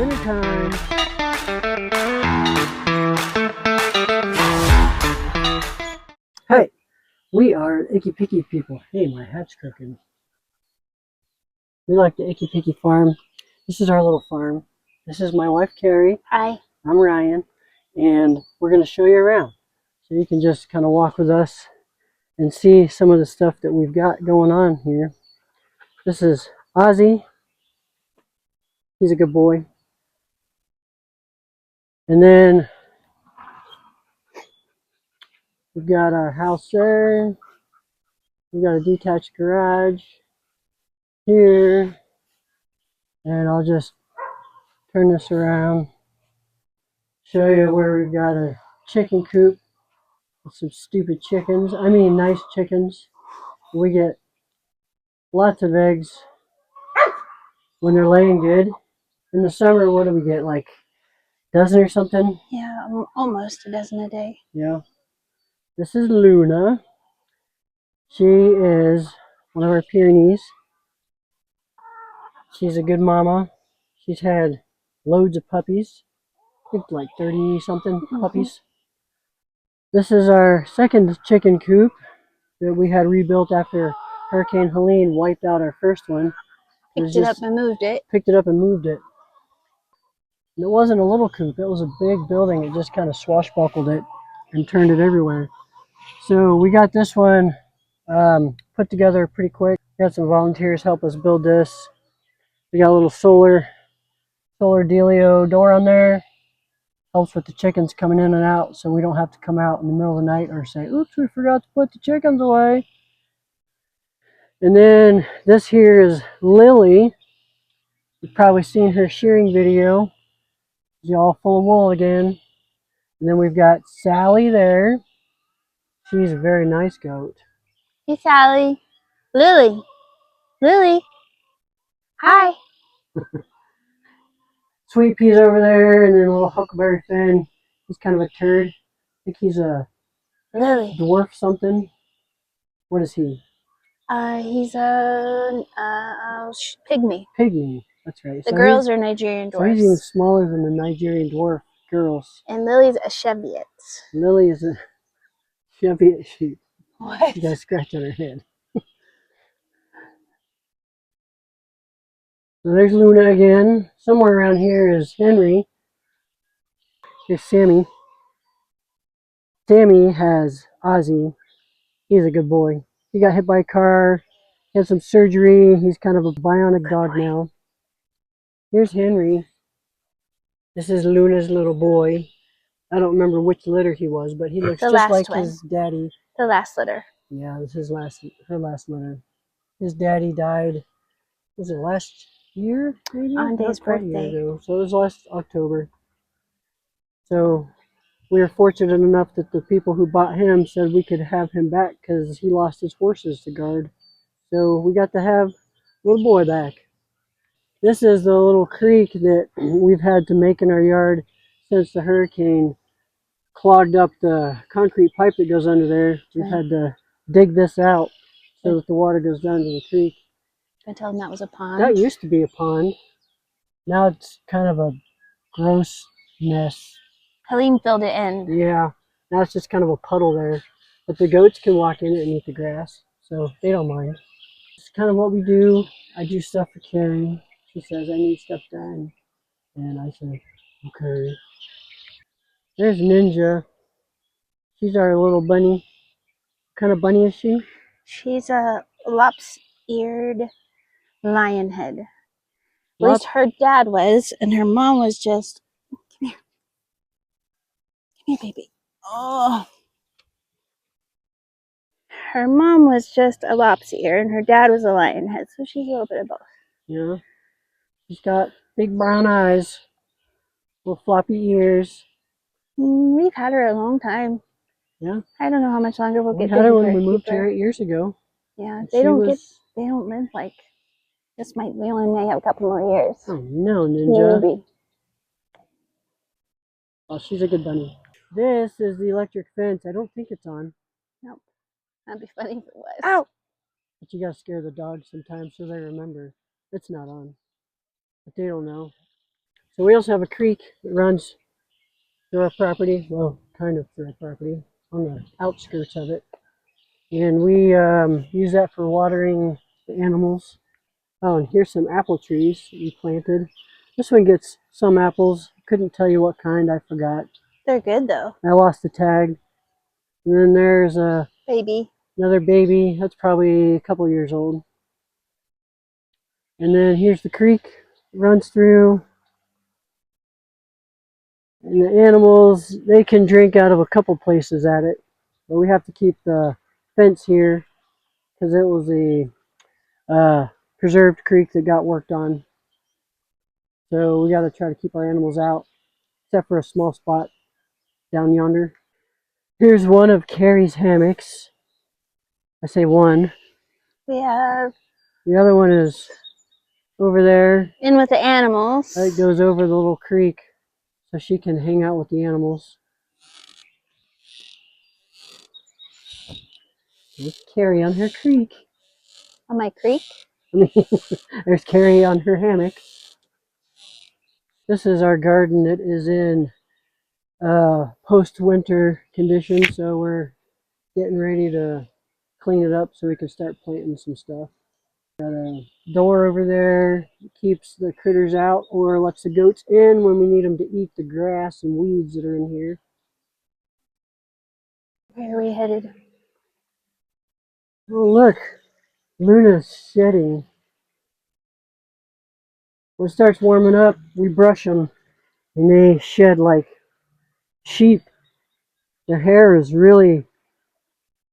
Dinner time. Hey, we are IckyPicky people. Hey, my hat's crooked. We like the IckyPicky Farm. This is our little farm. This is my wife, Carrie. Hi. I'm Ryan. And we're going to show you around. So you can just kind of walk with us and see some of the stuff that we've got going on here. This is Ozzy. He's a good boy. And then we've got our house there. We've got a detached garage here. And I'll just turn this around, show you where we've got a chicken coop with some stupid chickens. I mean nice chickens. We get lots of eggs when they're laying good. In the summer, what do we get, like a dozen or something? Yeah, almost a dozen a day. Yeah. This is Luna. She is one of our Pyrenees. She's a good mama. She's had loads of puppies. I think like 30 something puppies. This is our second chicken coop that we had rebuilt after Hurricane Helene wiped out our first one. Picked it up and moved it. Picked it up and moved it. And it wasn't a little coop. It was a big building. It just kind of swashbuckled it and turned it everywhere. So we got this one put together pretty quick. We had some volunteers help us build this. We got a little solar dealio door on there. Helps with the chickens coming in and out, so we don't have to come out in the middle of the night or say, oops, we forgot to put the chickens away. And then this here is Lily. You've probably seen her shearing video. She's all full of wool again. And then we've got Sally there. She's a very nice goat. Hey, Sally. Lily. Lily. Hi. Sweet Pea's over there, and then a little Huckleberry Finn. He's kind of a turd. I think he's a Lily. dwarf something. What is he? He's a pygmy. Pygmy. That's right. The girls are Nigerian dwarfs. So he's even smaller than the Nigerian dwarf girls. And Lily's a Cheviot. Lily is a Cheviot sheep. What? She got a scratch on her head. So there's Luna again. Somewhere around here is Henry. Here's Sammy. Sammy has Ozzy. He's a good boy. He got hit by a car. He had some surgery. He's kind of a bionic dog now. Here's Henry. This is Luna's little boy. I don't remember which litter he was, but he looks just like his daddy. The last litter. Yeah, this is her last litter. His daddy died, was it last year, maybe? On Dave's birthday. So it was last October. So we were fortunate enough that the people who bought him said we could have him back because he lost his horses to guard. So we got to have little boy back. This is the little creek that we've had to make in our yard since the hurricane clogged up the concrete pipe that goes under there. We've had to dig this out so that the water goes down to the creek. I told him that was a pond. That used to be a pond. Now it's kind of a gross mess. Helene filled it in. Yeah, now it's just kind of a puddle there. But the goats can walk in it and eat the grass, so they don't mind. It's kind of what we do. I do stuff for Carrie. She says I need stuff done. And I say, okay. There's Ninja. She's our little bunny. What kind of bunny is she? She's a lop's-eared lion head. At least her dad was, and her mom was just, come here. Come here, baby. Oh. Her mom was just a lop's ear, and her dad was a lion head, so she's a little bit of both. Yeah. She's got big brown eyes, little floppy ears. We've had her a long time. Yeah. I don't know how much longer we'll get. We had her when we moved here 8 years ago. Yeah, they don't live like this. We only may have a couple more years. Oh no, Ninja. Maybe. Oh, she's a good bunny. This is the electric fence. I don't think it's on. Nope. That'd be funny if it was. Ow! But you gotta scare the dogs sometimes so they remember. It's not on. But they don't know. So we also have a creek that runs through our property, well, kind of through our property, on the outskirts of it. And we use that for watering the animals. Oh, and here's some apple trees we planted. This one gets some apples. Couldn't tell you what kind, I forgot. They're good though. I lost the tag. And then there's Baby. another baby. That's probably a couple years old. And then here's the creek. It runs through. And the animals, they can drink out of a couple places at it. But we have to keep the fence here because it was a preserved creek that got worked on. So we got to try to keep our animals out, except for a small spot down yonder. Here's one of Carrie's hammocks. I say one. We have The other one is over there. in with the animals. It goes over the little creek so she can hang out with the animals. There's Carrie on her creek. On my creek? There's Carrie on her hammock. This is our garden. It is in post-winter condition, so we're getting ready to clean it up so we can start planting some stuff. Got a door over there that keeps the critters out or lets the goats in when we need them to eat the grass and weeds that are in here. Where are we headed? Oh, look, Luna's shedding. When it starts warming up, we brush them and they shed like sheep. Their hair is really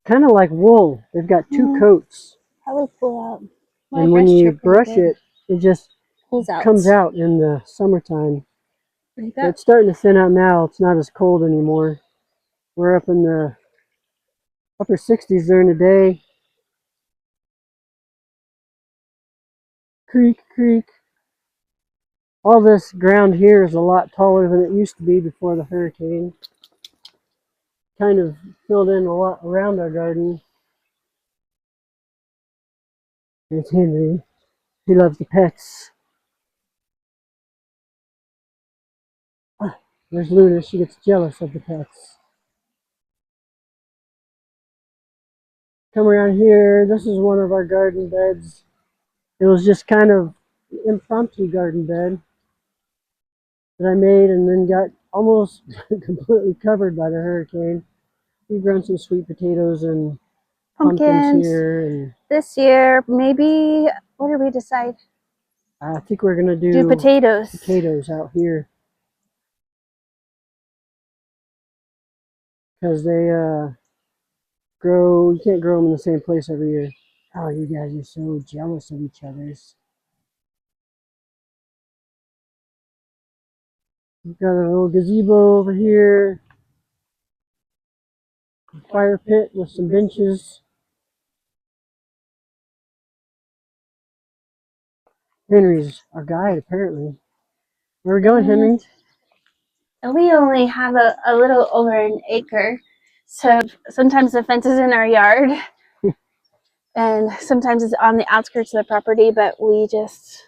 kind of like wool. They've got two coats. Probably pull out. And when you brush it, it just comes out in the summertime. Like So it's starting to thin out now. It's not as cold anymore. We're up in the upper 60s during the day. Creek, creek. All this ground here is a lot taller than it used to be before the hurricane. Kind of filled in a lot around our garden. There's Henry. He loves the pets. Ah, there's Luna. She gets jealous of the pets. Come around here. This is one of our garden beds. It was just kind of an impromptu garden bed that I made and then got almost completely covered by the hurricane. We've grown some sweet potatoes and pumpkins here. And this year, maybe, what did we decide? I think we're going to Do potatoes out here. Because they grow, you can't grow them in the same place every year. Oh, you guys are so jealous of each other's. We've got a little gazebo over here. A fire pit with some benches. Henry's our guide, apparently. Where are we going, Henry? And we only have a little over an acre. So sometimes the fence is in our yard. And sometimes it's on the outskirts of the property, but we just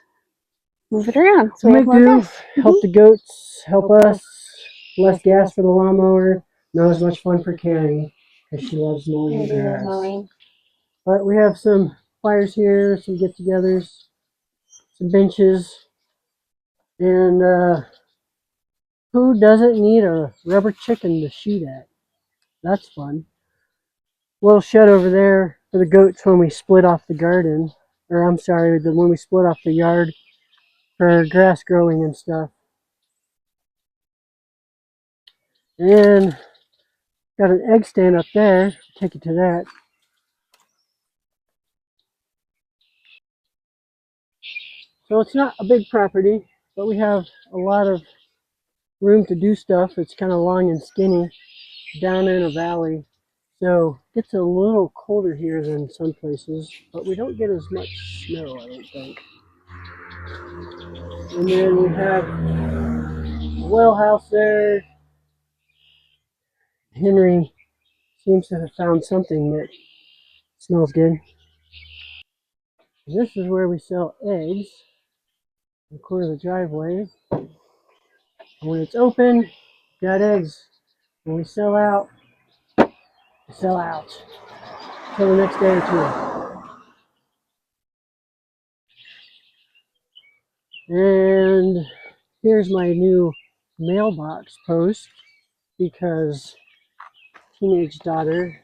move it around. So we have more gas. Help the goats, help us. Less gas for the lawnmower. Not as much fun for Carrie, because she loves mowing the grass. But we have some fires here, some get-togethers, some benches, and who doesn't need a rubber chicken to shoot at? That's fun. Little shed over there for the goats when we split off the garden, or I'm sorry, when we split off the yard for grass growing and stuff. And got an egg stand up there. Take you to that. So it's not a big property, but we have a lot of room to do stuff. It's kind of long and skinny down in a valley. So it gets a little colder here than some places, but we don't get as much snow, I don't think. And then we have a well house there. Henry seems to have found something that smells good. This is where we sell eggs, in the corner of the driveway. And when it's open, got eggs. When we sell out, we sell out. Till the next day or two. And here's my new mailbox post because teenage daughter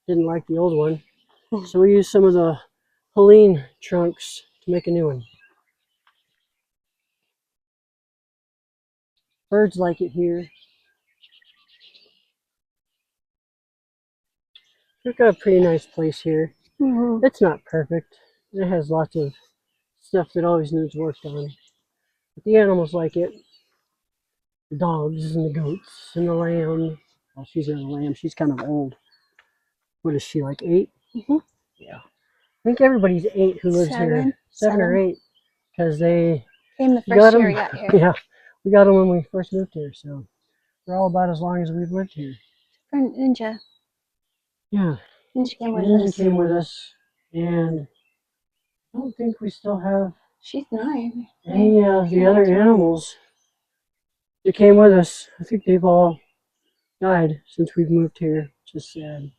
didn't like the old one. So we used some of the Helene trunks to make a new one. Birds like it here. We've got a pretty nice place here. It's not perfect. It has lots of stuff that always needs work done. But the animals like it. The dogs and the goats and the lamb. Well, she's not a lamb. She's kind of old. What is she, like 8? Yeah. I think everybody's 8 who lives here. 7 or 8. Because they came the got first them. year we got here. Yeah. We got them when we first moved here. So we're all about as long as we've lived here. Ninja. Yeah. Ninja came with us. And I don't think we still have she's 9. any of the other animals that came with us. I think they've all died since we've moved here, which is sad.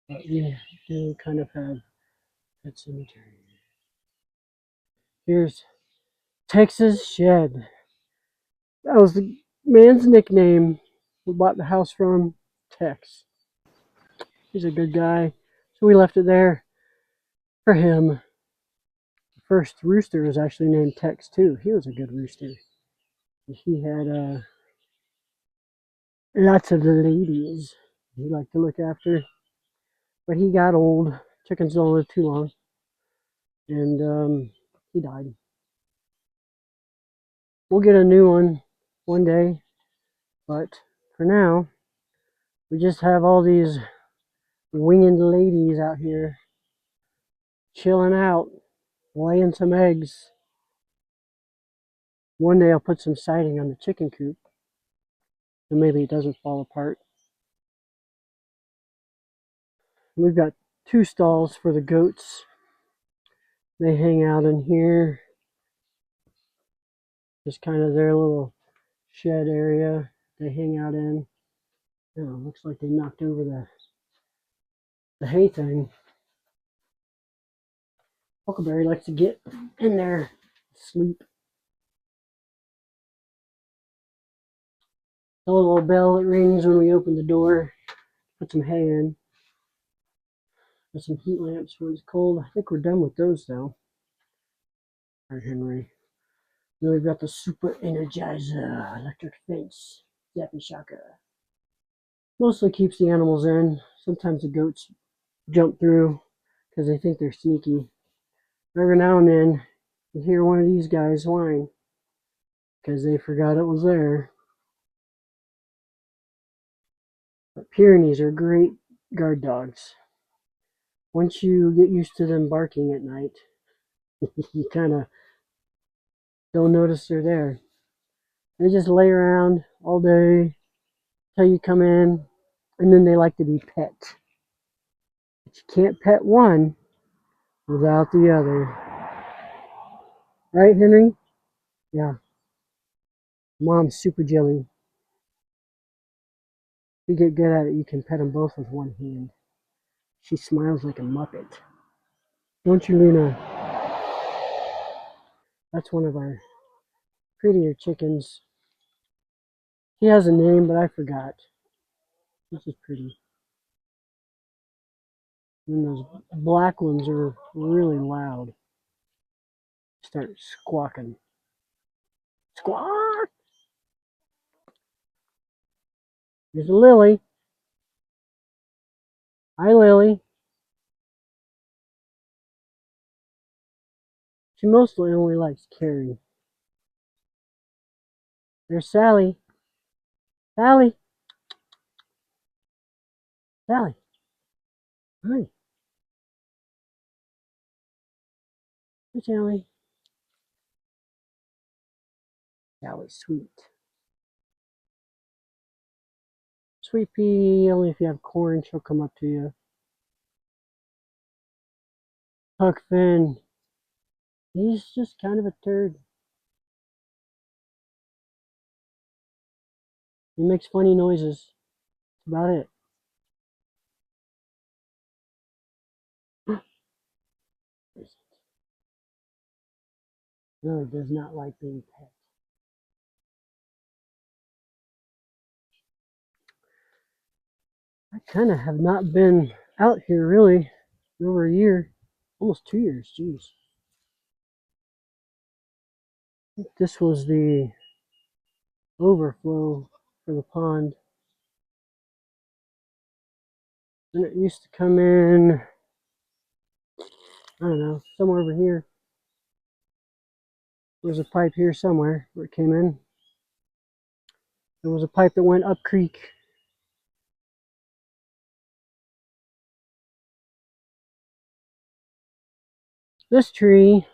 But we do kind of have pet cemetery. Here's Texas Shed. That was the man's nickname we bought the house from, Tex. He's a good guy. So we left it there for him. The first rooster was actually named Tex too. He was a good rooster. He had lots of ladies he liked to look after. But he got old. Chickens don't live too long. And he died. We'll get a new one day. But for now, we just have all these winged ladies out here chilling out, laying some eggs. One day I'll put some siding on the chicken coop, so maybe it doesn't fall apart. We've got 2 stalls for the goats. They hang out in here. Just kind of their little shed area they hang out in. Oh, looks like they knocked over the hay thing. Huckleberry likes to get in there, sleep. The little bell that rings when we open the door. Put some hay in. Got some heat lamps when it's cold. I think we're done with those though. All right, Henry. Then we've got the Super Energizer electric fence. Zappy shocker. Mostly keeps the animals in. Sometimes the goats jump through because they think they're sneaky. Every now and then you hear one of these guys whine because they forgot it was there. But Pyrenees are great guard dogs. Once you get used to them barking at night, you kind of don't notice they're there. They just lay around all day till you come in, and then they like to be pet. But you can't pet one without the other. Right, Henry? Yeah. Mom's super jelly. If you get good at it, you can pet them both with one hand. She smiles like a Muppet. Don't you, Luna? That's one of our prettier chickens. She has a name, but I forgot. This is pretty. And those black ones are really loud. Start squawking. Squawk! There's a Lily. Hi, Lily. She mostly only likes Carrie. There's Sally. Sally. Sally. Hi. Hi, Sally. Sally's sweet. Sweet pea, only if you have corn, she'll come up to you. Huck Finn. He's just kind of a turd. He makes funny noises. That's about it. Really does not like being pet. I kind of have not been out here really in over a year, almost 2 years. Jeez. I think this was the overflow for the pond. And it used to come in, I don't know, somewhere over here. There's a pipe here somewhere where it came in. There was a pipe that went up creek. This tree,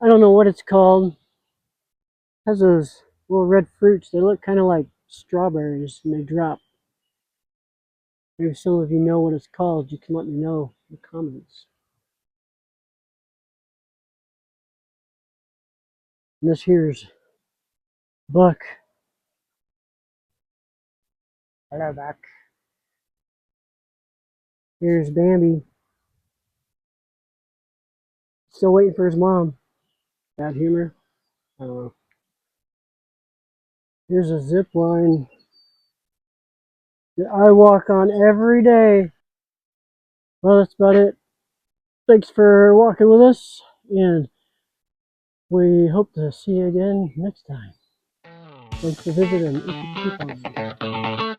I don't know what it's called, has those little red fruits. They look kind of like strawberries and they drop. Maybe some of you know what it's called. You can let me know in the comments. And this here's Buck. Hello, Buck. Here's Bambi. Still waiting for his mom. Bad humor. I don't know. Here's a zip line that I walk on every day. Well, that's about it. Thanks for walking with us, and we hope to see you again next time. Thanks for visiting IckyPicky Farm.